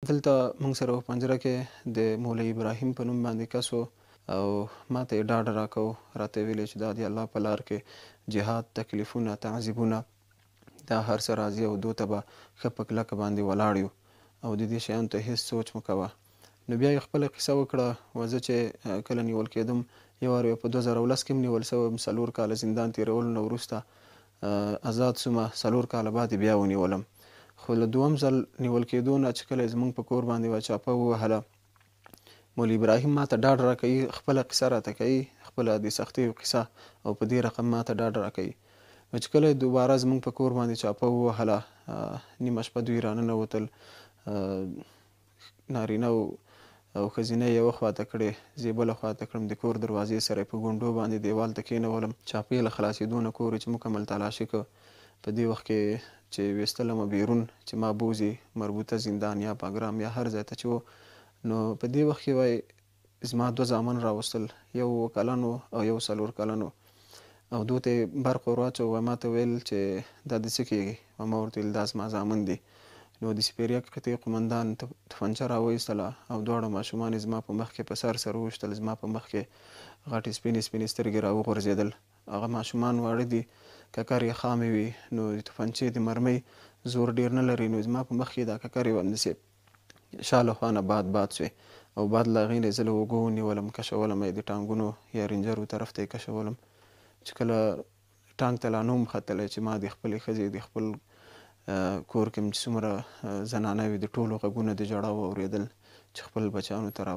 دلته موږ سره په پنجره کې د مولوي ابراهیم په نوم باندې کس و او ما ته یې ډاډ راکو، راته ویلې چې دا د الله په لار کې جهاد، تکلیفونه، تعذیبونه دا هر څه راځي او دو ته به ښه په کلکه باندې ولاړ یو او د دې شیانو ته هېڅ سوچ مه کوه. نو بیا یې خپله قصه وکړه. زه چې کله نیول کېدم یو وار په 2010 کې هم نیول سوی وم، 4 کاله زندان تېرولو نه وروسته آزاد سومه، 4 کاله بعد بیا ونیولم. خو له دوم ځل نیول کېدو نه چې کله یې زموږ په کور باندې یوه چاپه ووهله، مولوي ابراهیم ما ته ډاډ راکوي، خپله قصه راته کوي، خپله د سختیو قصه، او په دې رقم ما ته ډاډ راکوي. نو چې کله یې دوباره زموږ په کور باندې چاپه ووهله، نیمه شپه دوی راننوتل، نارینه او ښځینه یې یوه خواته کړې، زه یې بله خواته کړم، د کور دروازې سره یې په ګونډو باندې دیوال ته کېنولم. چاپې له خلاصېدو نه کور یې چې مکمل تلاشي کړ. په دې وخت کې چې ویستلمه بیرون چې ما بوځي مربوطه زندان یا باګرام یا هر ځای ته چې و، نو په دې وخت کې وایي زما 2 زامن راوستل، یو 7 کلن و او یو 4 کلن و، او دو ته یې برق ور واچوه. ما ته ویل چې دا د څه کېږي؟ ما ورته ویل دا زما زامن دي. نو د سپېریه قطعې قمندان توپنچه راوایستله او دواړه ماشومان یې زما په مخ کې په سر وویشتل. زما په مخ کې غټې سپینې سترګې راوغورځېدل. هغه ماشومان واړه دي، ککر یې خامې وي، نو د توپنچې د مرمۍ زور ډېر نه لري، نو زما په مخ کې دا ککرې همداسې شا له خوا نه باد سوې او باد له هغې نه یې زه له اوږو ونیولم، کشولم یې د ټانګونو یا رینجرو طرف ته یې کشولم. چې کله ټانک ته لا نه وم ختلی چې ما د خپلې ښځې د خپل کور کې چې څومره زنانه وي د ټولو غږونه د ژړاو اورېدل چې خپل بچیانو ته